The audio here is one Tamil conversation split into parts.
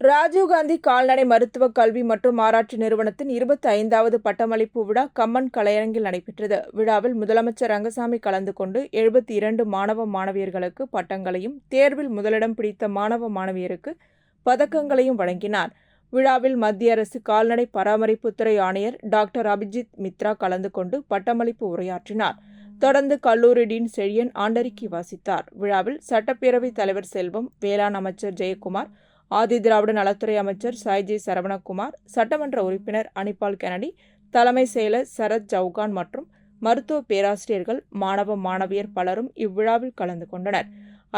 ராஜீவ்காந்தி கால்நடை மருத்துவ கல்வி மற்றும் ஆராய்ச்சி நிறுவனத்தின் 25வது பட்டமளிப்பு விழா கம்மன் கலையரங்கில் நடைபெற்றது. விழாவில் முதலமைச்சர் ரங்கசாமி கலந்து கொண்டு 72 மாணவ மாணவியர்களுக்கு பட்டங்களையும், தேர்வில் முதலிடம் பிடித்த மாணவ மாணவியருக்கு பதக்கங்களையும் வழங்கினார். விழாவில் மத்திய அரசு கால்நடை பராமரிப்புத்துறை ஆணையர் டாக்டர் அபிஜித் மித்ரா கலந்து கொண்டு பட்டமளிப்பு உரையாற்றினார். தொடர்ந்து கல்லூரி டீன் செழியன் ஆண்டறிக்கை வாசித்தார். விழாவில் சட்டப்பேரவைத் தலைவர் செல்வம், வேளாண் அமைச்சர் ஜெயக்குமார், ஆதிதிராவிட நலத்துறை அமைச்சர் சாய்ஜி சரவணகுமார், சட்டமன்ற உறுப்பினர் அனிபால் கெனடி, தலைமை செயலர் சரத் சவுகான் மற்றும் மருத்துவ பேராசிரியர்கள், மாணவ மாணவியர் பலரும் இவ்விழாவில் கலந்து கொண்டனர்.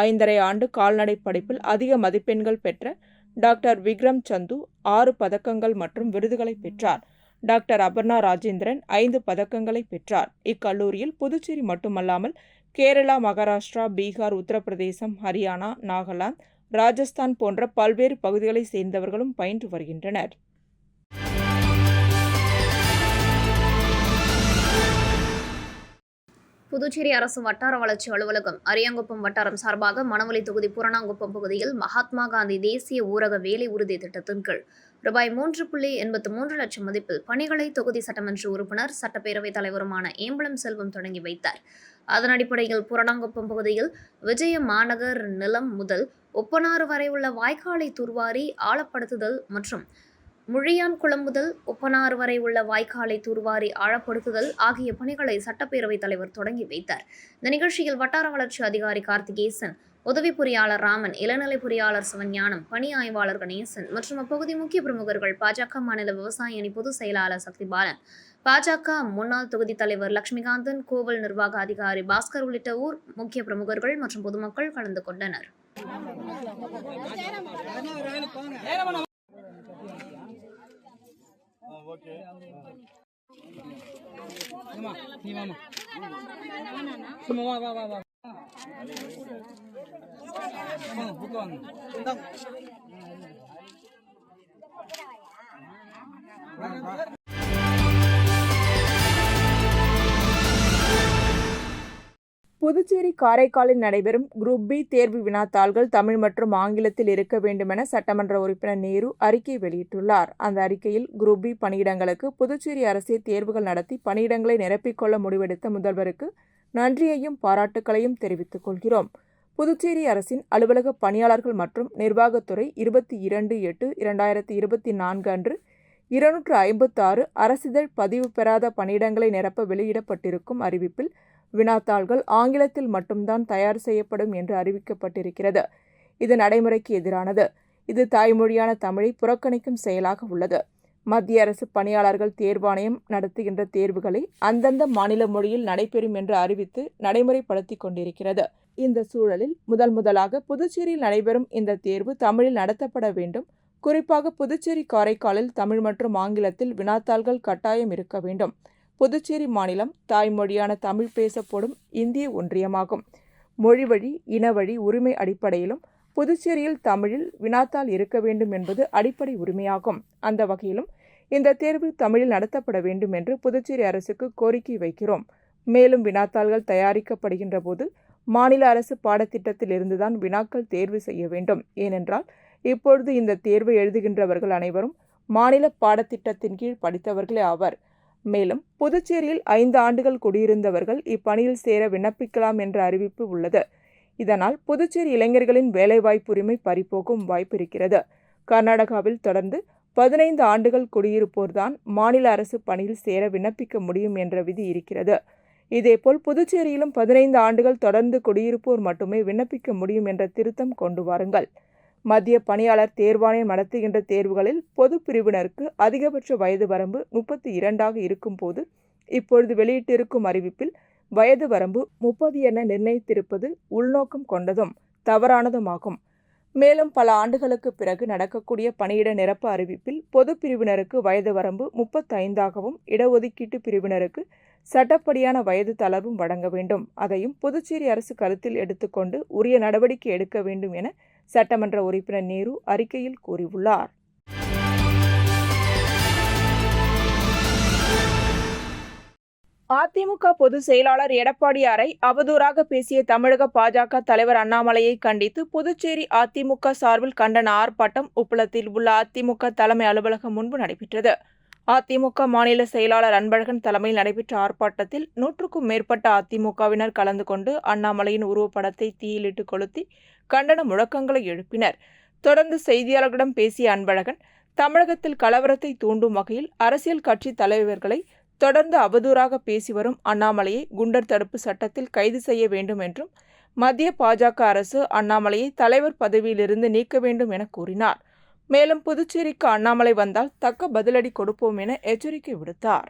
5½ ஆண்டு கால்நடை படிப்பில் அதிக மதிப்பெண்கள் பெற்ற டாக்டர் விக்ரம் சந்து 6 பதக்கங்கள் மற்றும் விருதுகளை பெற்றார். டாக்டர் அபர்ணா ராஜேந்திரன் 5 பதக்கங்களை பெற்றார். இக்கல்லூரியில் புதுச்சேரி மட்டுமல்லாமல் கேரளா, மகாராஷ்டிரா, பீகார், உத்தரப்பிரதேசம், ஹரியானா, நாகாலாந்து, ராஜஸ்தான் போன்ற பல்வேறு பகுதிகளைச் சேர்ந்தவர்களும் பயின்று வருகின்றனர். புதுச்சேரி அரசு வட்டார வளர்ச்சி அலுவலகம் அரியாங்குப்பம் வட்டாரம் சார்பாக மணவெளி தொகுதி புரணாங்குப்பம் பகுதியில் மகாத்மா காந்தி தேசிய ஊரக வேலை உறுதி திட்டத்தின் கீழ் ரூபாய் 3.83 லட்சம் மதிப்பில் பணிகளை தொகுதி சட்டமன்ற உறுப்பினர், சட்டப்பேரவைத் தலைவருமான ஏம்பலம் செல்வம் தொடங்கி வைத்தார். அதன் அடிப்படையில் புரணாங்குப்பம் பகுதியில் விஜய மாநகர் நிலம் முதல் ஒப்பனாறு வரை உள்ள வாய்க்காலை தூர்வாரி ஆழப்படுத்துதல் மற்றும் முழியான்குளம் முதல் ஒப்பனாறு வரை உள்ள வாய்க்காலை தூர்வாரி ஆழப்படுத்துதல் ஆகிய பணிகளை சட்டப்பேரவைத் தலைவர் தொடங்கி வைத்தார். இந்த நிகழ்ச்சியில் வட்டார வளர்ச்சி அதிகாரி கார்த்திகேசன், உதவி பொறியாளர் ராமன், இளநிலை பொறியாளர் சிவஞானம், பணி ஆய்வாளர் கணேசன் மற்றும் அப்பகுதி முக்கிய பிரமுகர்கள், பாஜக மாநில விவசாய அணி பொதுச் செயலாளர் சக்திபாலன், பாஜக முன்னாள் தொகுதி தலைவர் லட்சுமிகாந்தன், கோவில் நிர்வாக அதிகாரி பாஸ்கர் உள்ளிட்ட ஊர் முக்கிய பிரமுகர்கள் மற்றும் பொதுமக்கள் கலந்து கொண்டனர். புதுச்சேரி, காரைக்காலில் நடைபெறும் குரூப் பி தேர்வு வினாத்தாள்கள் தமிழ் மற்றும் ஆங்கிலத்தில் இருக்க வேண்டுமென சட்டமன்ற உறுப்பினர் நேரு அறிக்கை வெளியிட்டுள்ளார். அந்த அறிக்கையில் குரூப் பி பணியிடங்களுக்கு புதுச்சேரி அரசே தேர்வுகள் நடத்தி பணியிடங்களை நிரப்பிக்கொள்ள முடிவெடுத்த முதல்வருக்கு நன்றியையும் பாராட்டுக்களையும் தெரிவித்துக் கொள்கிறோம். புதுச்சேரி அரசின் அலுவலக பணியாளர்கள் மற்றும் நிர்வாகத்துறை 22/8/2024 அன்று 256 அரசிதழ் பதிவு பெறாத பணியிடங்களை நிரப்ப வெளியிடப்பட்டிருக்கும் அறிவிப்பில் வினாத்தாள்கள் ஆங்கிலத்தில் மட்டும்தான் தயார் செய்யப்படும் என்று அறிவிக்கப்பட்டிருக்கிறது. இது நடைமுறைக்கு எதிரானது. இது தாய்மொழியான தமிழை புறக்கணிக்கும் செயலாக உள்ளது. மத்திய அரசு பணியாளர்கள் தேர்வாணையம் நடத்துகின்ற தேர்வுகளை அந்தந்த மாநில மொழியில் நடைபெறும் என்று அறிவித்து நடைமுறைப்படுத்திக் கொண்டிருக்கிறது. இந்த சூழலில் முதலாக புதுச்சேரியில் நடைபெறும் இந்த தேர்வு தமிழில் நடத்தப்பட வேண்டும். குறிப்பாக புதுச்சேரி, காரைக்காலில் தமிழ் மற்றும் ஆங்கிலத்தில் வினாத்தாள்கள் கட்டாயம் இருக்க வேண்டும். புதுச்சேரி மாநிலம் தாய்மொழியான தமிழ் பேசப்படும் இந்திய ஒன்றியமாகும். மொழிவழி, இனவழி, உரிமை அடிப்படையிலும் புதுச்சேரியில் தமிழில் வினாத்தாள் இருக்க வேண்டும் என்பது அடிப்படை உரிமையாகும். அந்த வகையிலும் இந்த தேர்வு தமிழில் நடத்தப்பட வேண்டும் என்று புதுச்சேரி அரசுக்கு கோரிக்கை வைக்கிறோம். மேலும் வினாத்தாள்கள் தயாரிக்கப்படுகின்ற போது மாநில அரசு பாடத்திட்டத்தில் இருந்துதான் வினாக்கள் தேர்வு செய்ய வேண்டும். ஏனென்றால் இப்பொழுது இந்த தேர்வை எழுதுகின்றவர்கள் அனைவரும் மாநில பாடத்திட்டத்தின் கீழ் படித்தவர்களே ஆவர். மேலும் புதுச்சேரியில் 5 ஆண்டுகள் குடியிருந்தவர்கள் இப்பணியில் சேர விண்ணப்பிக்கலாம் என்ற அறிவிப்பு உள்ளது. இதனால் புதுச்சேரி இளைஞர்களின் வேலைவாய்ப்பு உரிமை பறிபோகும் வாய்ப்பு இருக்கிறது. கர்நாடகாவில் தொடர்ந்து 15 ஆண்டுகள் குடியிருப்போர்தான் மாநில அரசு பணியில் சேர விண்ணப்பிக்க முடியும் என்ற விதி இருக்கிறது. இதேபோல் புதுச்சேரியிலும் 15 ஆண்டுகள் தொடர்ந்து குடியிருப்போர் மட்டுமே விண்ணப்பிக்க முடியும் என்ற திருத்தம் கொண்டு வாருங்கள். மத்திய பணியாளர் தேர்வாணையம் நடத்துகின்ற தேர்வுகளில் பொது பிரிவினருக்கு அதிகபட்ச வயது வரம்பு 32 இருக்கும் போது இப்பொழுது வெளியிட்டிருக்கும் அறிவிப்பில் வயது வரம்பு 30 என நிர்ணயித்திருப்பது உள்நோக்கம் கொண்டதும் தவறானதுமாகும். மேலும் பல ஆண்டுகளுக்கு பிறகு நடக்கக்கூடிய பணியிட நிரப்பு அறிவிப்பில் பொது பிரிவினருக்கு வயது வரம்பு 35ஆகவும் இடஒதுக்கீட்டு பிரிவினருக்கு சட்டப்படியான வயது தளர்வும் வழங்க வேண்டும். அதையும் புதுச்சேரி அரசு கருத்தில் எடுத்துக்கொண்டு உரிய நடவடிக்கை எடுக்க வேண்டும் என சட்டமன்ற உறுப்பினர் நேரு அறிக்கையில் கூறியுள்ளார். அதிமுக பொதுச் செயலாளர் எடப்பாடியாரை அவதூறாக பேசிய தமிழக பாஜக தலைவர் அண்ணாமலையை கண்டித்து புதுச்சேரி அதிமுக சார்பில் கண்டன ஆர்ப்பாட்டம் உப்பளத்தில் உள்ள அதிமுக தலைமை அலுவலகம் முன்பு நடைபெற்றது. அதிமுக மாநில செயலாளர் அன்பழகன் தலைமையில் நடைபெற்ற ஆர்ப்பாட்டத்தில் 100க்கும் மேற்பட்ட அதிமுகவினர் கலந்து கொண்டு அண்ணாமலையின் உருவப்படத்தை தீயிலிட்டு கொளுத்தி கண்டன முழக்கங்களை எழுப்பினர். தொடர்ந்து செய்தியாளர்களிடம் பேசிய அன்பழகன், தமிழகத்தில் கலவரத்தை தூண்டும் வகையில் அரசியல் கட்சி தலைவர்களை தொடர்ந்து அவதூறாக பேசி வரும் அண்ணாமலையை குண்டர் தடுப்பு சட்டத்தில் கைது செய்ய வேண்டும் என்றும், மத்திய பாஜக அரசு அண்ணாமலையை தலைவர் பதவியிலிருந்து நீக்க வேண்டும் என கூறினார். மேலும் புதுச்சேரிக்கு அண்ணாமலை வந்தால் தக்க பதிலடி கொடுப்போம் என எச்சரிக்கை விடுத்தார்.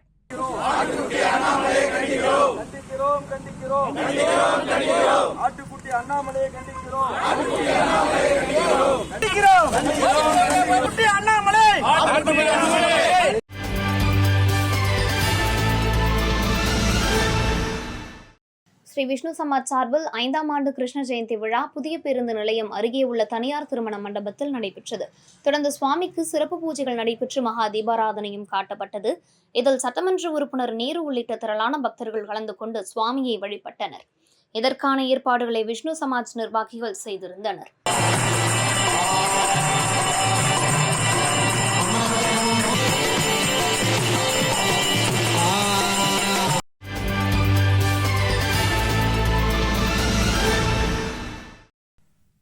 ஸ்ரீ விஷ்ணு சமாஜ் சார்பில் 5ஆம் ஆண்டு கிருஷ்ண ஜெயந்தி விழா புதிய பேருந்து நிலையம் அருகே உள்ள தனியார் திருமண மண்டபத்தில் நடைபெற்றது. தொடர்ந்து சுவாமிக்கு சிறப்பு பூஜைகள் நடைபெற்று மகா தீபாராதனையும் காட்டப்பட்டது. இதில் சட்டமன்ற உறுப்பினர் நேரு உள்ளிட்ட திரளான பக்தர்கள் கலந்து கொண்டு சுவாமியை வழிபட்டனர். இதற்கான ஏற்பாடுகளை விஷ்ணு சமாஜ் நிர்வாகிகள் செய்திருந்தனர்.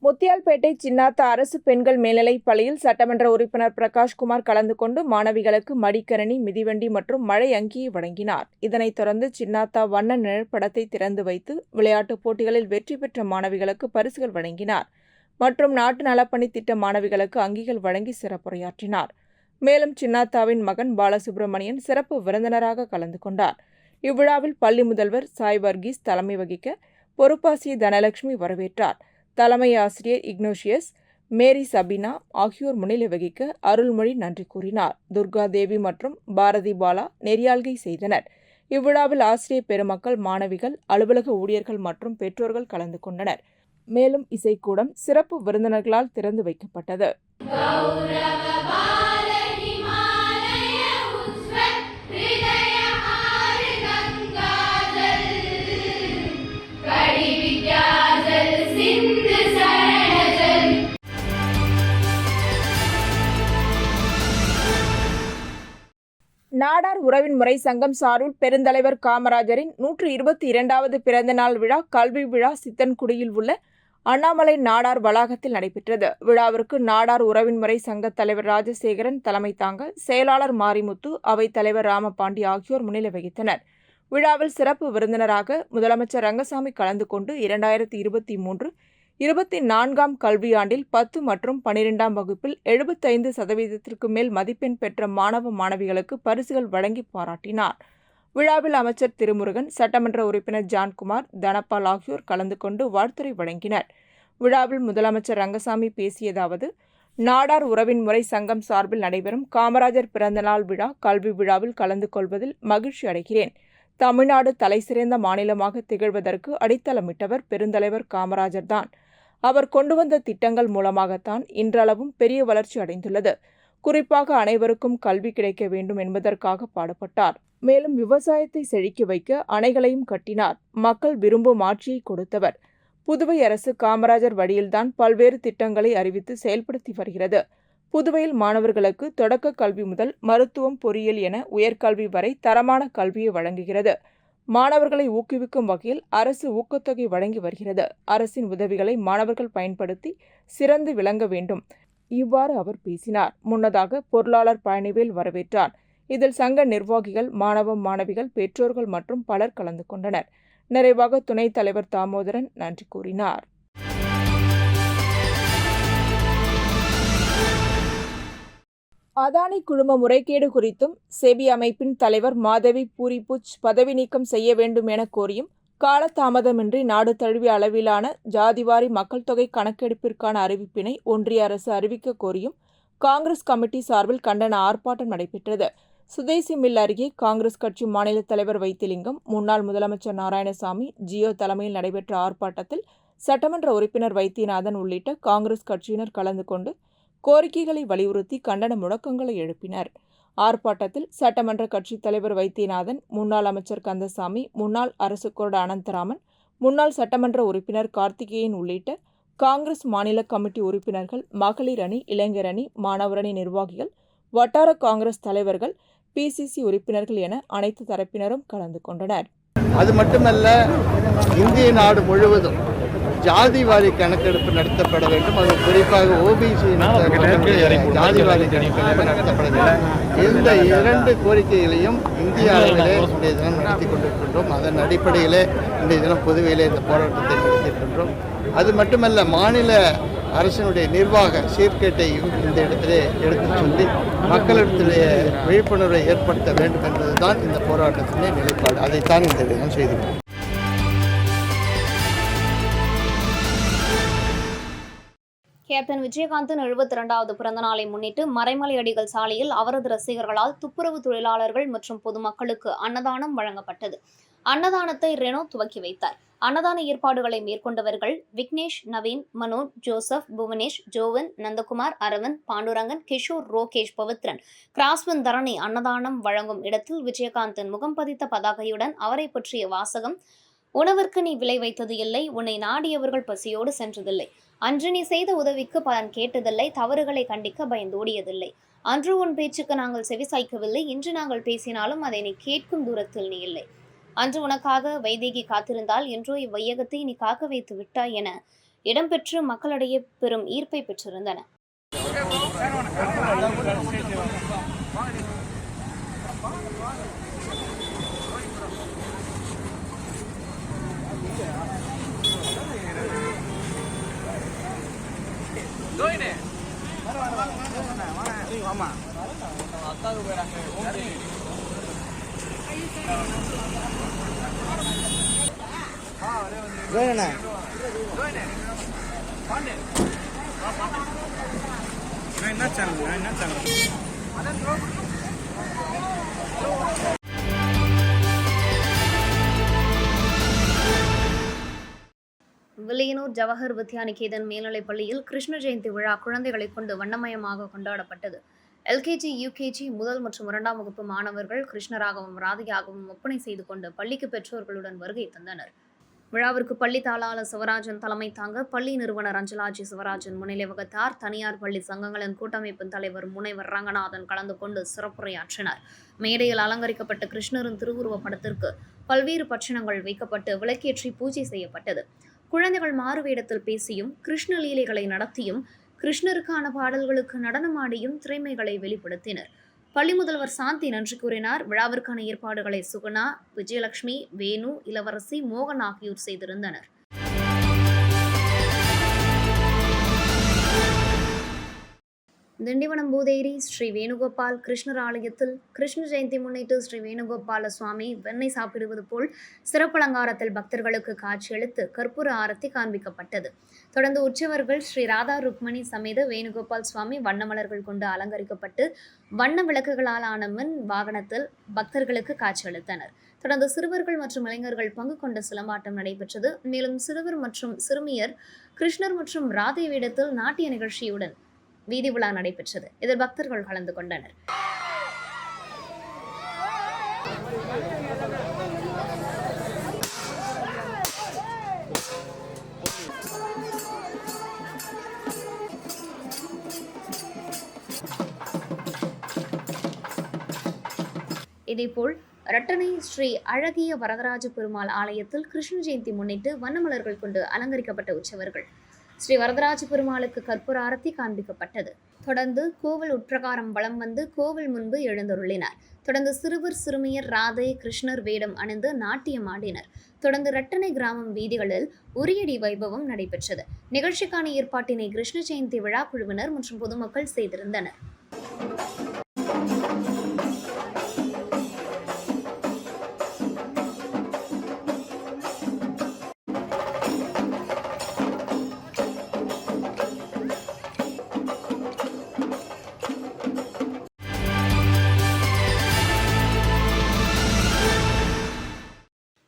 முத்தியால்பேட்டை சின்னாத்தா அரசு பெண்கள் மேல்நிலைப் பள்ளியில் சட்டமன்ற உறுப்பினர் பிரகாஷ்குமார் கலந்து கொண்டு மாணவிகளுக்கு மடிக்கரணி, மிதிவண்டி மற்றும் மழை அங்கியை வழங்கினார். இதனைத் தொடர்ந்து சின்னாத்தா வண்ண நிழற்படத்தை திறந்து வைத்து விளையாட்டுப் போட்டிகளில் வெற்றி பெற்ற மாணவிகளுக்கு பரிசுகள் வழங்கினார் மற்றும் நாட்டு நலப்பணி திட்ட மாணவிகளுக்கு அங்கிகள் வழங்கி சிறப்புரையாற்றினார். மேலும் சின்னாத்தாவின் மகன் பாலசுப்ரமணியன் சிறப்பு விருந்தினராக கலந்து கொண்டார். இவ்விழாவில் பள்ளி முதல்வர் சாய் வர்கீஸ் தலைமை வகிக்க பொறுப்பாசிரியர் தனலட்சுமி வரவேற்றார். தலைமை ஆசிரியர் இக்னோஷியஸ், மேரி சபினா ஆகியோர் முன்னிலை வகிக்க அருள்மொழி நன்றி கூறினார். துர்கா தேவி மற்றும் பாரதி பாலா நெறியாள்கை செய்தனர். இவ்விழாவில் ஆசிரியர் பெருமக்கள், மாணவிகள், அலுவலக ஊழியர்கள் மற்றும் பெற்றோர்கள் கலந்து கொண்டனர். மேலும் இசைக்கூடம் சிறப்பு விருந்தினர்களால் திறந்து வைக்கப்பட்டது. நாடார் உறவின் முறை சங்கம் சார்பில் பெருந்தலைவர் காமராஜரின் 122வது பிறந்த நாள் விழா கல்வி விழா சித்தன்குடியில் உள்ள அண்ணாமலை நாடார் வளாகத்தில் நடைபெற்றது. விழாவிற்கு நாடார் உறவின் முறை சங்க தலைவர் ராஜசேகரன் தலைமை தாங்க, செயலாளர் மாரிமுத்து, அவைத் தலைவர் ராமபாண்டி ஆகியோர் முன்னிலை வகித்தனர். விழாவில் சிறப்பு விருந்தினராக முதலமைச்சர் ரங்கசாமி கலந்து கொண்டு 2023-24 கல்வியாண்டில் 10 மற்றும் 12ஆம் வகுப்பில் 75% மேல் மதிப்பெண் பெற்ற மாணவ மாணவிகளுக்கு பரிசுகள் வழங்கி பாராட்டினார். விழாவில் அமைச்சர் திருமுருகன், சட்டமன்ற உறுப்பினர் ஜான்குமார், தனபால் ஆகியோர் கலந்து கொண்டு வாழ்த்துரை வழங்கினர். விழாவில் முதலமைச்சர் ரங்கசாமி பேசியதாவது: நாடார் உறவின் முறை சங்கம் சார்பில் நடைபெறும் காமராஜர் பிறந்தநாள் விழா கல்வி விழாவில் கலந்து கொள்வதில் மகிழ்ச்சி அடைகிறேன். தமிழ்நாடு தலைசிறந்த மாநிலமாக திகழ்வதற்கு அடித்தளமிட்டவர் பெருந்தலைவர் காமராஜர் தான். அவர் கொண்டு வந்த திட்டங்கள் மூலமாகத்தான் இன்றளவும் பெரிய வளர்ச்சி அடைந்துள்ளது. குறிப்பாக அனைவருக்கும் கல்வி கிடைக்க வேண்டும் என்பதற்காக பாடுபட்டார். மேலும் விவசாயத்தை செழிக்க வைக்க அணைகளையும் கட்டினார். மக்கள் விரும்பும் ஆட்சியை கொடுத்தவர். புதுவை அரசு காமராஜர் வழியில்தான் பல்வேறு திட்டங்களை அறிவித்து செயல்படுத்தி வருகிறது. புதுவையில் மாணவர்களுக்கு தொடக்க கல்வி முதல் மருத்துவம், பொறியியல் என உயர்கல்வி வரை தரமான கல்வியை வழங்குகிறது. மாணவர்களை ஊக்குவிக்கும் வகையில் அரசு ஊக்கத்தொகை வழங்கி வருகிறது. அரசின் உதவிகளை மாணவர்கள் பயன்படுத்தி சிறந்து விளங்க வேண்டும். இவ்வாறு அவர் பேசினார். முன்னதாக பொருளாளர் பழனிவேல் வரவேற்றார். இதில் சங்க நிர்வாகிகள், மாணவ மாணவிகள், பெற்றோர்கள் மற்றும் பலர் கலந்து கொண்டனர். நிறைவாக துணைத் தலைவர் தாமோதரன் நன்றி கூறினார். அதானி குழும முறைகேடு குறித்தும் செபி அமைப்பின் தலைவர் மாதவி பூரிபுச் பதவி நீக்கம் செய்ய வேண்டும் என கோரியும், காலதாமதமின்றி நாடு தழுவிய அளவிலான ஜாதிவாரி மக்கள் தொகை கணக்கெடுப்பிற்கான அறிவிப்பினை ஒன்றிய அரசு அறிவிக்க கோரியும் காங்கிரஸ் கமிட்டி சார்பில் கண்டன ஆர்ப்பாட்டம் நடைபெற்றது. சுதேசி மில் அருகே காங்கிரஸ் கட்சி மாநில தலைவர் வைத்திலிங்கம், முன்னாள் முதலமைச்சர் நாராயணசாமி, ஜியோ தலைமையில் நடைபெற்ற ஆர்ப்பாட்டத்தில் சட்டமன்ற உறுப்பினர் வைத்தியநாதன் உள்ளிட்ட காங்கிரஸ் கட்சியினர் கலந்து கொண்டு கோரிக்கைகளை வலியுறுத்தி கண்டன முழக்கங்களை எழுப்பினர். ஆர்ப்பாட்டத்தில் சட்டமன்ற கட்சித் தலைவர் வைத்தியநாதன், முன்னாள் அமைச்சர் கந்தசாமி, முன்னாள் அரசு கொறடா அனந்தராமன், முன்னாள் சட்டமன்ற உறுப்பினர் கார்த்திகேயன் உள்ளிட்ட காங்கிரஸ் மாநில கமிட்டி உறுப்பினர்கள், மகளிர் அணி, இளைஞர் அணி, மாணவர் அணி நிர்வாகிகள், வட்டார காங்கிரஸ் தலைவர்கள், பிசிசி உறுப்பினர்கள் என அனைத்து தரப்பினரும் கலந்து கொண்டனர். அது மட்டுமல்ல, இந்திய நாடு முழுவதும் ஜாதிவாரி கணக்கெடுப்பு நடத்தப்பட வேண்டும். அது குறிப்பாக ஓபிசி ஜாதிவாரி கணக்கெடுப்பு நடத்தப்பட வேண்டும். இந்த 2 கோரிக்கைகளையும் இந்திய அளவிலே இன்றைய தினம் நடத்தி கொண்டிருக்கின்றோம். அதன் அடிப்படையிலே இன்றைய தினம் பொதுவையிலே இந்த போராட்டத்தை நடத்தியிருக்கின்றோம். அது மட்டுமல்ல, மாநில அரசினுடைய நிர்வாக சீர்கேட்டையும் இந்த இடத்திலே எடுத்துச் சொல்லி மக்களிடத்திலே விழிப்புணர்வை ஏற்படுத்த வேண்டும் என்பதுதான் இந்த போராட்டத்திலே நிலைப்பாடு. அதைத்தான் இந்த தினம் செய்துள்ளோம். கேப்டன் விஜயகாந்தின் 72வது பிறந்த நாளை முன்னிட்டு மறைமலை அடிகள் சாலையில் அவரது ரசிகர்களால் துப்புரவு தொழிலாளர்கள் மற்றும் பொதுமக்களுக்கு அன்னதானம் வழங்கப்பட்டது. அன்னதானத்தை ரெனோ துவக்கி வைத்தார். அன்னதான ஏற்பாடுகளை மேற்கொண்டவர்கள் விக்னேஷ், நவீன், மனோஜ், ஜோசப், புவனேஷ், ஜோவன், நந்தகுமார், அரவிந்த், பாண்டுரங்கன், கிஷோர், ரோகேஷ், பவித்ரன். கிராஸ்வன் தரணி அன்னதானம் வழங்கும் இடத்தில் விஜயகாந்தின் முகம் பதித்த பதாகையுடன் அவரை பற்றிய வாசகம்: உணவிற்கு நீ விலை வைத்தது இல்லை, உன்னை நாடியவர்கள் பசியோடு சென்றதில்லை, அன்று நீ செய்த உதவிக்கு பலன் கேட்டதில்லை, தவறுகளை கண்டிக்க பயந்தோடியதில்லை, அன்று உன் பேச்சுக்கு நாங்கள் செவிசாய்க்கவில்லை, இன்று நாங்கள் பேசினாலும் அதை நீ கேட்கும் தூரத்தில் நீ இல்லை, அன்று உனக்காக வைதேகி காத்திருந்தால் என்றோ இவ்வையகத்தை நீ காக்க வைத்து விட்டாய் என இடம்பெற்று மக்களிடையே பெரும் ஈர்ப்பை பெற்றிருந்தன. வில்லியனூர் ஜவஹர் வித்யாநிகேதன் மேல்நிலைப் பள்ளியில் கிருஷ்ண ஜெயந்தி விழா குழந்தைகளை கொண்டு வண்ணமயமாக கொண்டாடப்பட்டது. எல்கேஜி, யூகேஜி, முதல் மற்றும் 2ஆம் வகுப்பு மாணவர்கள் கிருஷ்ணராகவும் ராதையாகவும் ஒப்பனை செய்து கொண்டு பள்ளிக்கு பெற்றோர்களுடன் வருகை தந்தனர். விழாவிற்கு பள்ளி தாளாளர் சிவராஜன் தலைமை தாங்க பள்ளி நிறுவனர் அஞ்சலாஜி சிவராஜன் முன்னிலை வகித்தார். தனியார் பள்ளி சங்கங்களின் கூட்டமைப்பின் தலைவர் முனைவர் ரங்கநாதன் கலந்து கொண்டு சிறப்புரையாற்றினார். மேடையில் அலங்கரிக்கப்பட்ட கிருஷ்ணரின் திருவுருவ படத்திற்கு பல்வேறு பட்சணங்கள் வைக்கப்பட்டு விளக்கேற்றி பூஜை செய்யப்பட்டது. குழந்தைகள் மாறுவேடத்தில் பேசியும் கிருஷ்ண லீலைகளை நடத்தியும் கிருஷ்ணருக்கான பாடல்களுக்கு நடனமாடியும் திறமைகளை வெளிப்படுத்தினர். பள்ளி முதல்வர் சாந்தி நன்றி கூறினார். விழாவிற்கான ஏற்பாடுகளை சுகுணா, விஜயலட்சுமி, வேணு, இளவரசி, மோகன் ஆகியோர் செய்திருந்தனர். திண்டிவனம் பூதேரி ஸ்ரீ வேணுகோபால் கிருஷ்ணர் ஆலயத்தில் கிருஷ்ண ஜெயந்தி முன்னிட்டு ஸ்ரீ வேணுகோபால சுவாமி வெண்ணெய் சாப்பிடுவது போல் சிறப்பலங்காரத்தில் பக்தர்களுக்கு காட்சியளித்து கற்பூர ஆரத்தி காண்பிக்கப்பட்டது. தொடர்ந்து உற்சவர்கள் ஸ்ரீ ராதா ருக்மணி சமேத வேணுகோபால் சுவாமி வண்ணமலர்கள் கொண்டு அலங்கரிக்கப்பட்டு வண்ண விளக்குகளால் ஆன மின் வாகனத்தில் பக்தர்களுக்கு காட்சியளித்தனர். தொடர்ந்து சிறுவர்கள் மற்றும் இளைஞர்கள் பங்கு கொண்ட சிலம்பாட்டம் நடைபெற்றது. மேலும் சிறுவர் மற்றும் சிறுமியர் கிருஷ்ணர் மற்றும் ராதை வேடத்தில் நாட்டிய நிகழ்ச்சியுடன் வீதி விழா நடைபெற்றது. இதில் பக்தர்கள் கலந்து கொண்டனர். இதேபோல் ரட்டனை ஸ்ரீ அழகிய வரதராஜ பெருமாள் ஆலயத்தில் கிருஷ்ண ஜெயந்தி முன்னிட்டு வண்ணமலர்கள் கொண்டு அலங்கரிக்கப்பட்ட உற்சவர்கள் ஸ்ரீ வரதராஜ பெருமாளுக்கு கற்பூர ஆரத்தி காண்பிக்கப்பட்டது. தொடர்ந்து கோவில் உட்பிரகாரம் வலம் வந்து கோவில் முன்பு எழுந்தருளினார். தொடர்ந்து சிறுவர் சிறுமியர் ராதை கிருஷ்ணர் வேடம் அணிந்து நாட்டியம் ஆடினர். தொடர்ந்து ரட்டனை கிராமம் வீதிகளில் உரியடி வைபவம் நடைபெற்றது. நிகழ்ச்சிக்கான ஏற்பாட்டினை கிருஷ்ண ஜெயந்தி விழா குழுவினர் மற்றும் பொதுமக்கள் செய்திருந்தனர்.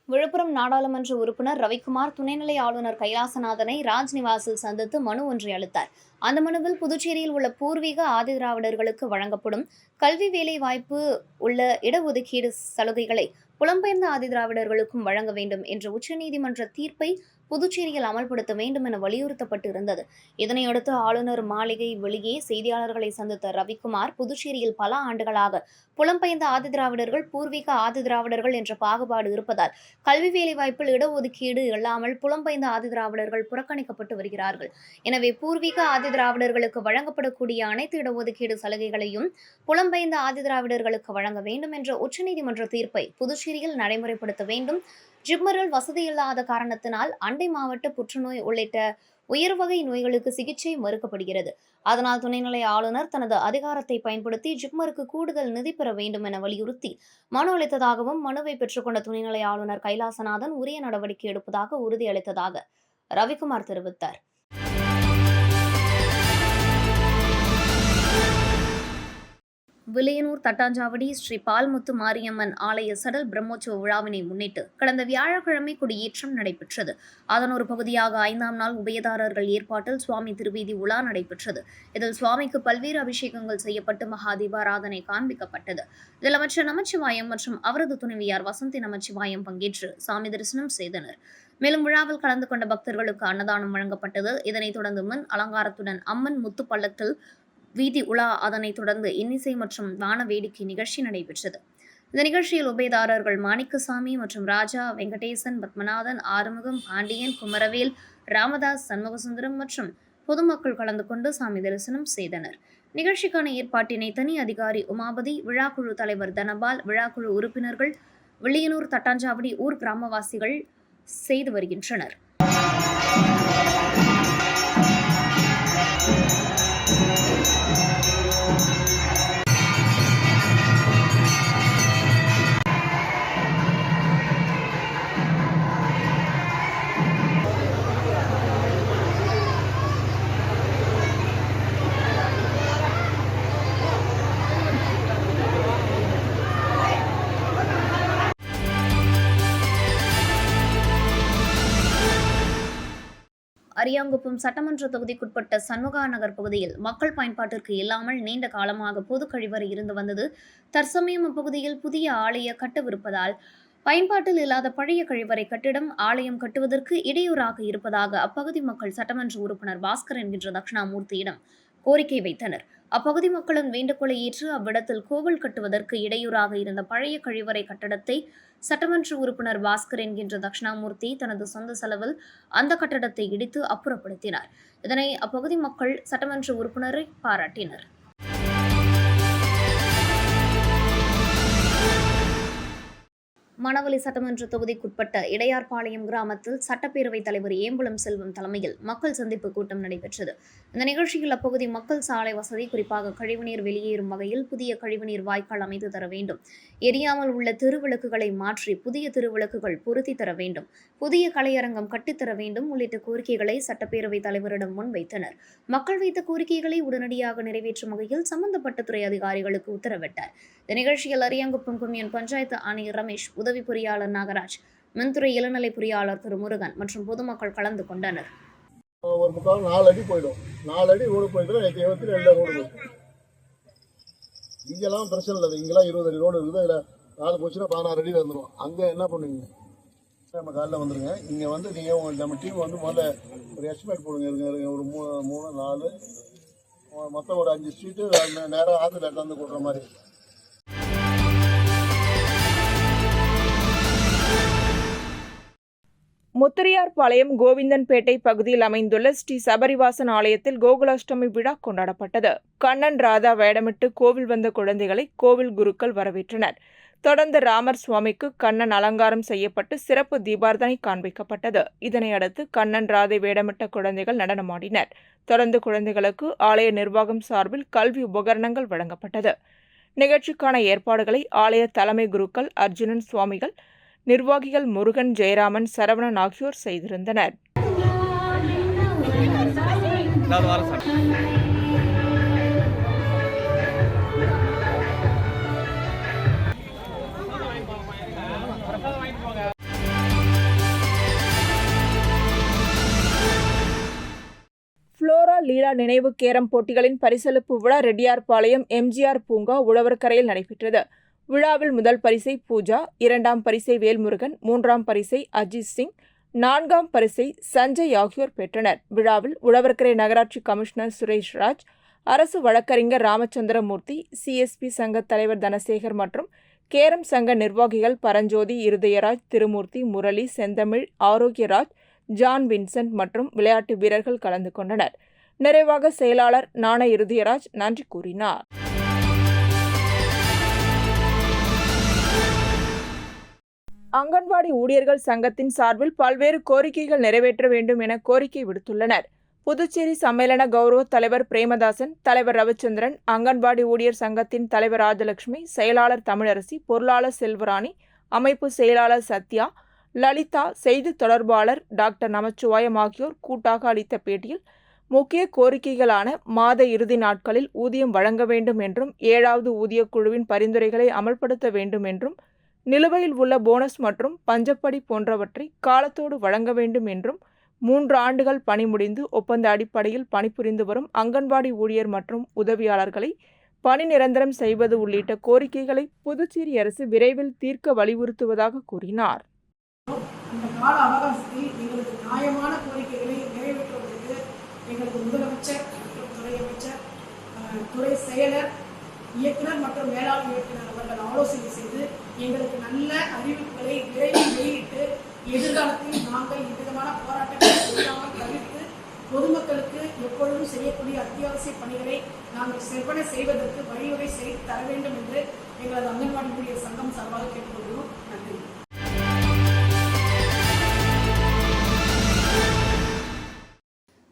விழுப்புரம் நாடாளுமன்ற உறுப்பினர் ரவிக்குமார் துணைநிலை ஆளுநர் கைலாசநாதனை ராஜ்நிவாசில் சந்தித்து மனு ஒன்றை அளித்தார். அந்த மனுவில் புதுச்சேரியில் உள்ள பூர்வீக ஆதிதிராவிடர்களுக்கு வழங்கப்படும் கல்வி வேலை வாய்ப்பு உள்ள இடஒதுக்கீடு சலுகைகளை புலம்பெயர்ந்த ஆதிதிராவிடர்களுக்கும் வழங்க வேண்டும் என்ற உச்சநீதிமன்ற தீர்ப்பை புதுச்சேரியில் அமல்படுத்த வேண்டும் என வலியுறுத்தப்பட்டு இருந்தது. இதனையடுத்து ஆளுநர் மாளிகை வெளியே செய்தியாளர்களை சந்தித்த ரவிக்குமார், புதுச்சேரியில் பல ஆண்டுகளாக புலம்பெயர்ந்த ஆதிதிராவிடர்கள், பூர்வீக ஆதிதிராவிடர்கள் என்ற பாகுபாடு இருப்பதால் கல்வி வேலைவாய்ப்பில் இடஒதுக்கீடு இல்லாமல் புலம்பெயர்ந்த ஆதிதிராவிடர்கள் புறக்கணிக்கப்பட்டு வருகிறார்கள். எனவே பூர்வீக ஆதிதிராவிடர்களுக்கு வழங்கப்படக்கூடிய அனைத்து இடஒதுக்கீடு சலுகைகளையும் புலம்பெயர்ந்த ஆதிதிராவிடர்களுக்கு வழங்க வேண்டும் என்ற உச்சநீதிமன்ற தீர்ப்பை புதுச்சேரியில் நடைமுறைப்படுத்த வேண்டும். ஜிப்மரில் வசதி இல்லாத காரணத்தினால் அண்டை மாவட்ட புற்றுநோய் உள்ளிட்ட உயர்வகை நோய்களுக்கு சிகிச்சை மறுக்கப்படுகிறது. அதனால் துணைநிலை ஆளுநர் தனது அதிகாரத்தை பயன்படுத்தி ஜிப்மருக்கு கூடுதல் நிதி பெற வேண்டும் என வலியுறுத்தி மனு அளித்ததாகவும், மனுவை பெற்றுக்கொண்ட துணைநிலை ஆளுநர் கைலாசநாதன் உரிய நடவடிக்கை எடுப்பதாக உறுதியளித்ததாக ரவிக்குமார் தெரிவித்தார். வில்லியனூர் தட்டாஞ்சாவடி ஸ்ரீ பால்முத்து மாரியம்மன் ஆலய சடல் பிரம்மோற்சவ விழாவினை முன்னிட்டு கடந்த வியாழக்கிழமை கொடியேற்றம் நடைபெற்றது. அதன் ஒரு பகுதியாக 5ஆம் நாள் உபயதாரர்கள் ஏற்பாட்டில் சுவாமி திருவீதி உலா நடைபெற்றது. இதில் சுவாமிக்கு பல்வேறு அபிஷேகங்கள் செய்யப்பட்டு மகா தீபாராதனை காண்பிக்கப்பட்டது. இதில் அமைச்சர் நமச்சிவாயம் மற்றும் அவரது துணைவியார் வசந்தி நமச்சிவாயம் பங்கேற்று சாமி தரிசனம் செய்தனர். மேலும் விழாவில் கலந்து கொண்ட பக்தர்களுக்கு அன்னதானம் வழங்கப்பட்டது. இதனைத் தொடர்ந்து மின் அலங்காரத்துடன் அம்மன் முத்து பல்லக்கில் வீதி உலா, அதனைத் தொடர்ந்து இன்னிசை மற்றும் வான வேடிக்கை நிகழ்ச்சி நடைபெற்றது. இந்த நிகழ்ச்சியில் உபயதாரர்கள் மாணிக்கசாமி மற்றும் ராஜா, வெங்கடேசன், பத்மநாதன், ஆறுமுகம், பாண்டியன், குமரவேல், ராமதாஸ், சண்முகசுந்தரம் மற்றும் பொதுமக்கள் கலந்து கொண்டு சாமி தரிசனம் செய்தனர். நிகழ்ச்சிக்கான ஏற்பாட்டினை தனி அதிகாரி உமாபதி, விழாக்குழு தலைவர் தனபால், விழாக்குழு உறுப்பினர்கள், வில்லியனூர் தட்டாஞ்சாவடி ஊர் கிராமவாசிகள் செய்து வருகின்றனர். அரியாங்குப்பம் சட்டமன்ற தொகுதிக்குட்பட்ட சண்முகா நகர் பகுதியில் மக்கள் பயன்பாட்டிற்கு இல்லாமல் நீண்ட காலமாக பொது கழிவறை இருந்து வந்தது. தற்சமயம் அப்பகுதியில் புதிய ஆலய கட்டவிருப்பதால் பயன்பாட்டில் இல்லாத பழைய கழிவறை கட்டிடம் ஆலயம் கட்டுவதற்கு இடையூறாக இருப்பதாக அப்பகுதி மக்கள் சட்டமன்ற உறுப்பினர் பாஸ்கர் என்கின்ற தட்சிணாமூர்த்தியிடம் கோரிக்கை வைத்தனர். அப்பகுதி மக்களின் வேண்டுகோளை ஏற்று அவ்விடத்தில் கோவில் கட்டுவதற்கு இடையூறாக இருந்த பழைய கழிவறை கட்டடத்தை சட்டமன்ற உறுப்பினர் பாஸ்கர் என்கின்ற தட்சிணாமூர்த்தி தனது சொந்த செலவில் அந்த கட்டடத்தை இடித்து அப்புறப்படுத்தினார். இதனை அப்பகுதி மக்கள் சட்டமன்ற உறுப்பினரை பாராட்டினர். மணவெளி சட்டமன்ற தொகுதிக்குட்பட்ட இடையார்பாளையம் கிராமத்தில் சட்டப்பேரவைத் தலைவர் ஏம்புலம் செல்வம் தலைமையில் மக்கள் சந்திப்பு கூட்டம் நடைபெற்றது. இந்த நிகழ்ச்சியில் அப்பகுதி மக்கள் சாலை வசதி, குறிப்பாக கழிவுநீர் வெளியேறும் வகையில் புதிய கழிவுநீர் வாய்க்கால் அமைத்து தர வேண்டும், எரியாமல் உள்ள திருவிளக்குகளை மாற்றி புதிய திருவிளக்குகள் பொருத்தி தர வேண்டும், புதிய கலையரங்கம் கட்டித்தர வேண்டும் உள்ளிட்ட கோரிக்கைகளை சட்டப்பேரவைத் தலைவரிடம் முன்வைத்தனர். மக்கள் வைத்த கோரிக்கைகளை உடனடியாக நிறைவேற்றும் வகையில் சம்பந்தப்பட்ட துறை அதிகாரிகளுக்கு உத்தரவிட்டார். இந்த நிகழ்ச்சியில் அரியாங்குப்பம் கொம்யூன் பஞ்சாயத்து ஆணையர் ரமேஷ், உதவி பொறியாளர் நாகராஜ், மின்துறை இளநிலை பொறியாளர் திரு முருகன் மற்றும் பொதுமக்கள் கலந்து கொண்டனர். ஒரு முக்கால் 4 அடி போயிடும். 4 அடி ரோடு போயிட்டு 72 ரோடு போயிடும். இங்கெல்லாம் பிரச்சனை இல்லை. இங்கெல்லாம் 20 அடி ரோடு இருக்குது. இதில் 4 போச்சுன்னா 16 அடி வந்துடும். அங்கே என்ன பண்ணுவீங்க? நம்ம காலையில் வந்துடுங்க. இங்கே வந்து நீங்கள் நம்ம டீம் வந்து முதல்ல ஒரு எஸ்டிமேட் போடுங்க. ஒரு 3 4 மொத்தம் ஒரு 5 ஸ்ட்ரீட்டு நேராக ஆற்றுல தந்து கொடுக்குற மாதிரி. முத்திரையார்பாளையம் கோவிந்தன்பேட்டை பகுதியில் அமைந்துள்ள ஸ்ரீ சபரிவாசன் ஆலயத்தில் கோகுலாஷ்டமி விழா கொண்டாடப்பட்டது. கண்ணன் ராதா வேடமிட்டு கோவில் வந்த குழந்தைகளை கோவில் குருக்கள் வரவேற்றனர். தொடர்ந்து ராமர் சுவாமிக்கு கண்ணன் அலங்காரம் செய்யப்பட்டு சிறப்பு தீபார்த்தனை காண்பிக்கப்பட்டது. இதனையடுத்து கண்ணன் ராதை வேடமிட்ட குழந்தைகள் நடனமாடினர். தொடர்ந்து குழந்தைகளுக்கு ஆலய நிர்வாகம் சார்பில் கல்வி உபகரணங்கள் வழங்கப்பட்டது. நிகழ்ச்சிக்கான ஏற்பாடுகளை ஆலய தலைமை குருக்கள் அர்ஜுனன் சுவாமிகள், நிர்வாகிகள் முருகன், ஜெயராமன், சரவணன் ஆகியோர் செய்திருந்தனர். லீலா நினைவு கேரம் போட்டிகளின் பரிசளிப்பு விழா ரெட்டியார்பாளையம் எம்ஜிஆர் பூங்கா உழவர்கரையில் நடைபெற்றது. விழாவில் முதல் பரிசை பூஜா, 2ஆம் பரிசை வேல்முருகன், 3ஆம் பரிசை அஜித் சிங், 4ஆம் பரிசை சஞ்சய் ஆகியோர் பெற்றனர். விழாவில் உழவர்கரை நகராட்சி கமிஷனர் சுரேஷ் ராஜ், அரசு வழக்கறிஞர் ராமச்சந்திரமூர்த்தி, சிஎஸ்பி சங்க தலைவர் தனசேகர் மற்றும் கேரம் சங்க நிர்வாகிகள் பரஞ்சோதி, இருதயராஜ், திருமூர்த்தி, முரளி, செந்தமிழ், ஆரோக்கியராஜ், ஜான் வின்சென்ட் மற்றும் விளையாட்டு வீரர்கள் கலந்து கொண்டனர். நிறைவாக செயலாளர் நாண இருதயராஜ் நன்றி கூறினார். அங்கன்வாடி ஊழியர்கள் சங்கத்தின் சார்பில் பல்வேறு கோரிக்கைகள் நிறைவேற்ற வேண்டும் என கோரிக்கை விடுத்துள்ளனர். புதுச்சேரி சம்மேளன கௌரவ தலைவர் பிரேமதாசன், தலைவர் ரவிச்சந்திரன், அங்கன்வாடி ஊழியர் சங்கத்தின் தலைவர் ராஜலட்சுமி, செயலாளர் தமிழரசி, பொருளாளர் செல்வராணி, அமைப்பு செயலாளர் சத்யா, லலிதா, செய்தி தொடர்பாளர் டாக்டர் நமச்சிவாயம் ஆகியோர் கூட்டாக அளித்த பேட்டியில் முக்கிய கோரிக்கைகளான மாத இறுதி நாட்களில் ஊதியம் வழங்க வேண்டும் என்றும், 7வது ஊதியக் குழுவின் பரிந்துரைகளை அமல்படுத்த வேண்டும் என்றும், நிலுவையில் உள்ள போனஸ் மற்றும் பஞ்சப்படி போன்றவற்றை காலத்தோடு வழங்க வேண்டும் என்றும், 3 ஆண்டுகள் பணி முடிந்து ஒப்பந்த அடிப்படையில் பணிபுரிந்து வரும் அங்கன்வாடி ஊழியர் மற்றும் உதவியாளர்களை பணி நிரந்தரம் செய்வது உள்ளிட்ட கோரிக்கைகளை புதுச்சேரி அரசு விரைவில் தீர்க்க வலியுறுத்துவதாக கூறினார். அந்த கால அவகாசத்தில் எங்களுக்கு நியாயமான கோரிக்கைகளை நிறைவேற்றுவதற்கு எங்களுக்கு முதலமைச்சர் மற்றும் துறை அமைச்சர், துறை செயலர், இயக்குனர் மற்றும் மேலாண் இயக்குனர் அவர்கள் ஆலோசனை செய்து எங்களுக்கு நல்ல அறிவிப்புகளை விரைவில் வெளியிட்டு எதிர்காலத்தில் நாங்கள் இவ்விதமான போராட்டங்களை செய்யாமல் தவிர்த்து பொதுமக்களுக்கு எப்பொழுதும் செய்யக்கூடிய அத்தியாவசிய பணிகளை நாங்கள் செவ்வன செய்வதற்கு வழிவகை செய்து தர வேண்டும் என்று எங்களது அங்கன்வாடி ஊழியர் சங்கம் சார்பாக கேட்டுக்கொள்கிறோம். நன்றி.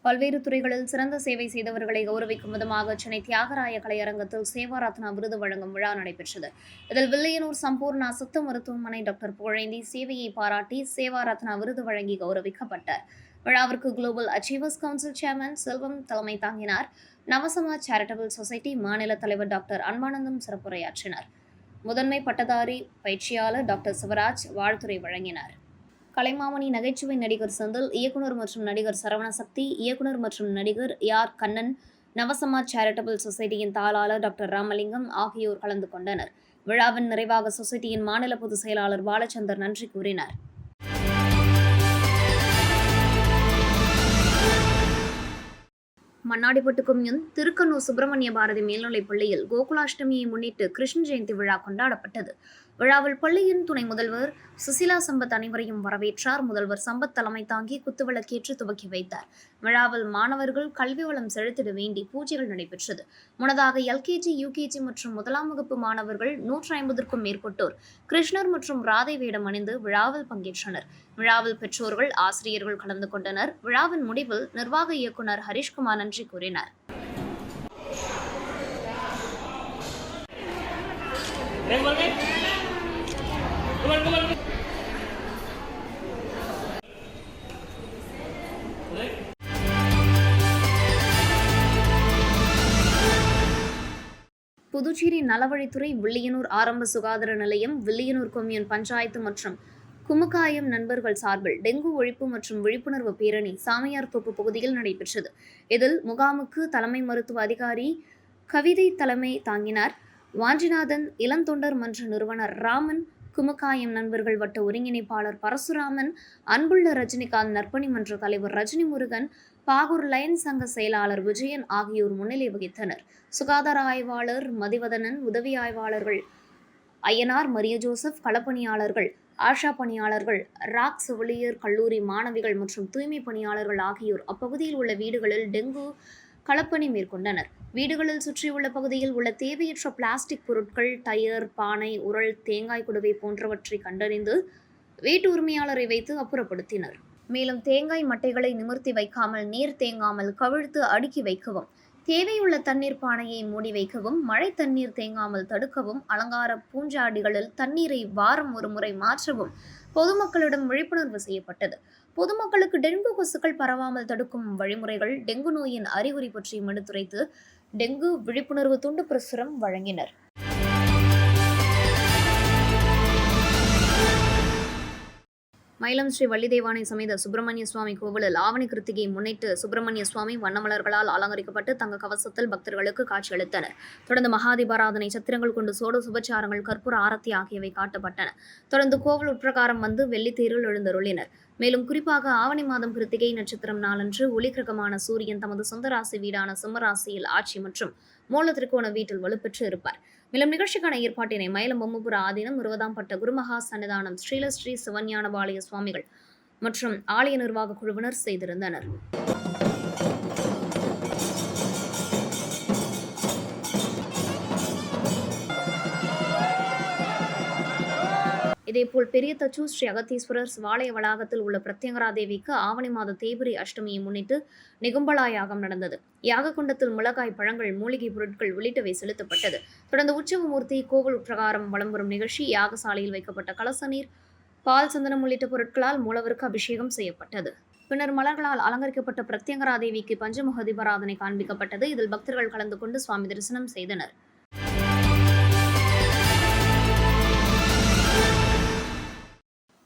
பல்வேறு துறைகளில் சிறந்த சேவை செய்தவர்களை கௌரவிக்கும் விதமாக சென்னை தியாகராய கலையரங்கத்தில் சேவாரத்னா விருது வழங்கும் விழா நடைபெற்றது. இதில் வில்லியனூர் சம்பூர்ணா சித்த மருத்துவமனை டாக்டர் புகழேந்தி சேவையை பாராட்டி சேவாரத்னா விருது வழங்கி கௌரவிக்கப்பட்டார். விழாவிற்கு குளோபல் அச்சீவர்ஸ் கவுன்சில் சேர்மன் செல்வம் தலைமை தாங்கினார். நவசமாஜ் சேரிட்டபிள் சொசைட்டி மாநில தலைவர் டாக்டர் அன்பானந்தம் சிறப்புரையாற்றினார். முதன்மை பட்டதாரி பயிற்சியாளர் டாக்டர் சிவராஜ் வாழ்த்துரை வழங்கினார். கலைமாமணி நகைச்சுவை நடிகர் செந்தில், இயக்குனர் மற்றும் நடிகர் சரவணசக்தி, இயக்குனர் மற்றும் நடிகர் ஆர் கண்ணன், நவசமாஜ் சேரிட்டபிள் சொசைட்டியின் தாளாளர் டாக்டர் ராமலிங்கம் ஆகியோர் கலந்து கொண்டனர். விழாவின் நிறைவாக சொசைட்டியின் மாநில பொதுச் செயலாளர் பாலச்சந்தர் நன்றி கூறினார். மண்ணாடிப்பட்டு கொம்யூன் திருக்கனூர் சுப்பிரமணிய பாரதி மேல்நிலைப் பள்ளியில் கோகுலாஷ்டமியை முன்னிட்டு கிருஷ்ண ஜெயந்தி விழா கொண்டாடப்பட்டது. விழாவில் பள்ளியின் துணை முதல்வர் சுசிலா சம்பத் அனைவரையும் வரவேற்றார். முதல்வர் சம்பத் தலைமை தாங்கி குத்துவிளக்கேற்று துவக்கி வைத்தார். விழாவில் மாணவர்கள் கல்வி வளம் செலுத்திட வேண்டி பூஜைகள் நடைபெற்றது. முன்னதாக எல்கேஜி, யூகேஜி மற்றும் 1ஆம் வகுப்பு மாணவர்கள் 150க்கும் மேற்பட்டோர் கிருஷ்ணர் மற்றும் ராதை வேடம் அணிந்து விழாவில் பங்கேற்றனர். விழாவில் பெற்றோர்கள், ஆசிரியர்கள் கலந்து கொண்டனர். விழாவின் முடிவில் நிர்வாக இயக்குனர் ஹரிஷ்குமார் நன்றி கூறினார். புதுச்சேரி நலவழித்துறை வில்லியனூர் ஆரம்ப சுகாதார நிலையம், வில்லியனூர் கொம்யூன் பஞ்சாயத்து மற்றும் குமுக்காயம் நண்பர்கள் சார்பில் டெங்கு ஒழிப்பு மற்றும் விழிப்புணர்வு பேரணி சாமியார்தோப்பு பகுதியில் நடைபெற்றது. இதில் முகாமுக்கு தலைமை மருத்துவ அதிகாரி கவிதை தலைமை தாங்கினார். வாஞ்சிநாதன், இளந்தொண்டர் மன்ற நிறுவனர் ராமன், குமுக்காயம் நண்பர்கள் வட்ட ஒருங்கிணைப்பாளர் பரசுராமன், அன்புள்ள ரஜினிகாந்த் நற்பணி மன்ற தலைவர் ரஜினி முருகன், பாகூர் லயன்ஸ் சங்க செயலாளர் விஜயன் ஆகியோர் முன்னிலை வகித்தனர். சுகாதார ஆய்வாளர் மதிவதனன், உதவி ஆய்வாளர்கள் ஐயனார், மரிய ஜோசப், களப்பணியாளர்கள், ஆஷா பணியாளர்கள், ராக் செவிலியர் கல்லூரி மாணவிகள் மற்றும் தூய்மை பணியாளர்கள் ஆகியோர் அப்பகுதியில் உள்ள வீடுகளில் டெங்கு களப்பணி மேற்கொண்டனர். வீடுகளில் சுற்றியுள்ள பகுதியில் உள்ள தேவையற்ற பிளாஸ்டிக் பொருட்கள், டயர், பானை, உரல், தேங்காய் குடுவை போன்றவற்றை கண்டறிந்து வீட்டு உரிமையாளரை வைத்து அப்புறப்படுத்தினர். மேலும் தேங்காய் மட்டைகளை நிமிர்த்தி வைக்காமல், நீர் தேங்காமல் கவிழ்த்து அடுக்கி வைக்கவும், தேவையுள்ள தண்ணீர் பானையை மூடி வைக்கவும், மழை தண்ணீர் தேங்காமல் தடுக்கவும், அலங்கார பூஞ்சாடிகளில் தண்ணீரை வாரம் ஒரு முறை மாற்றவும் பொதுமக்களிடம் விழிப்புணர்வு செய்யப்பட்டது. பொதுமக்களுக்கு டெங்கு கொசுக்கள் பரவாமல் தடுக்கும் வழிமுறைகள், டெங்கு நோயின் அறிகுறி பற்றியும் எடுத்துரைத்து டெங்கு விழிப்புணர்வு துண்டு பிரசுரம் வழங்கினர். மயிலம் ஸ்ரீ வள்ளிதேவானை சமேத சுப்பிரமணிய சுவாமி கோவிலில் ஆவணி கிருத்திகையை முன்னிட்டு சுப்பிரமணிய சுவாமி வண்ணமலர்களால் அலங்கரிக்கப்பட்டு தங்க கவசத்தில் பக்தர்களுக்கு காட்சியளித்தனர். தொடர்ந்து மகாதீபாராதனை, சத்திரங்கள் கொண்டு சோட சுபச்சாரங்கள், கற்பூர ஆரத்தி ஆகியவை காட்டப்பட்டன. தொடர்ந்து கோவில் உட்பிரகாரம் வந்து வெள்ளித்தேரில் எழுந்தருளினர். மேலும் குறிப்பாக ஆவணி மாதம் கிருத்திகை நட்சத்திரம் நாளன்று ஒளிகிரகமான சூரியன் தமது சொந்த ராசி வீடான சிம்மராசியில் ஆட்சி மற்றும் மூல திரிகோண வீட்டில் வலுப்பெற்று இருப்பார். மேலும் நிகழ்ச்சிக்கான ஏற்பாட்டினை மயிலம் பொம்மபுர ஆதீனம் 20ஆம் பட்ட குருமகா சன்னிதானம் ஸ்ரீ சிவஞானபாளைய சுவாமிகள் மற்றும் ஆலய நிர்வாக குழுவினர் செய்திருந்தனர். இதேபோல் பெரிய தச்சூர் ஸ்ரீ அகத்தீஸ்வரர் சிவாலய வளாகத்தில் உள்ள பிரத்யங்கரா தேவிக்கு ஆவணி மாத தேய்பிரை அஷ்டமியை முன்னிட்டு நிகும்பலா யாகம் நடந்தது. யாக குண்டத்தில் மிளகாய், பழங்கள், மூலிகை பொருட்கள் உள்ளிட்டவை செலுத்தப்பட்டது. தொடர்ந்து உற்சவமூர்த்தி கோவில் பிரகாரம் வலம் வரும் நிகழ்ச்சி யாகசாலையில் வைக்கப்பட்ட கலச நீர், பால், சந்தனம் உள்ளிட்ட பொருட்களால் மூலவருக்கு அபிஷேகம் செய்யப்பட்டது. பின்னர் மலர்களால் அலங்கரிக்கப்பட்ட பிரத்யங்கரா தேவிக்கு பஞ்சமுக தீபாராதனை காண்பிக்கப்பட்டது. இதில் பக்தர்கள் கலந்து கொண்டு சுவாமி தரிசனம் செய்தனர்.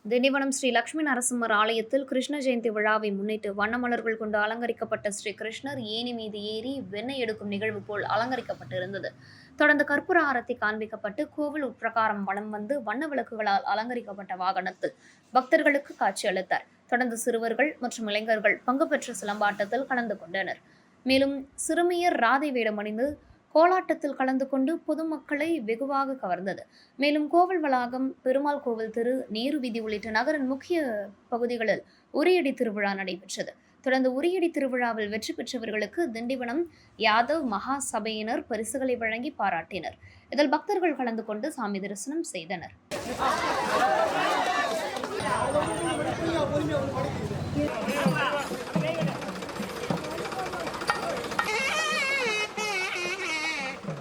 திண்டிவனம் ஸ்ரீ லட்சுமி நரசிம்மர் ஆலயத்தில் கிருஷ்ண ஜெயந்தி விழாவை முன்னிட்டு வண்ணமலர்கள் கொண்டு அலங்கரிக்கப்பட்ட ஸ்ரீ கிருஷ்ணர் ஏணி மீது ஏறி வெண்ணெய் எடுக்கும் நிகழ்வு போல் அலங்கரிக்கப்பட்டிருந்தது. தொடர்ந்து கற்பூர ஆரத்தி காண்பிக்கப்பட்டு கோவில் உட்பிரகாரம் வலம் வந்து வண்ண விளக்குகளால் அலங்கரிக்கப்பட்ட வாகனத்தில் பக்தர்களுக்கு காட்சியளித்தார். தொடர்ந்து சிறுவர்கள் மற்றும் இளைஞர்கள் பங்கு பெற்ற சிலம்பாட்டத்தில் கலந்து கொண்டனர். மேலும் சிறுமியர் ராதை வேடம் அணிந்து கோலாட்டத்தில் கலந்து கொண்டு பொதுமக்களை வெகுவாக கவர்ந்தது. மேலும் கோவில் வளாகம், பெருமாள் கோவில் தெரு, நேரு வீதி உள்ளிட்ட நகரின் முக்கிய பகுதிகளில் உரியடி திருவிழா நடைபெற்றது. தொடர்ந்து உரியடி திருவிழாவில் வெற்றி பெற்றவர்களுக்கு திண்டிவனம் யாதவ் மகா சபையினர் பரிசுகளை வழங்கி பாராட்டினர். இதில் பக்தர்கள் கலந்து கொண்டு சாமி தரிசனம் செய்தனர்.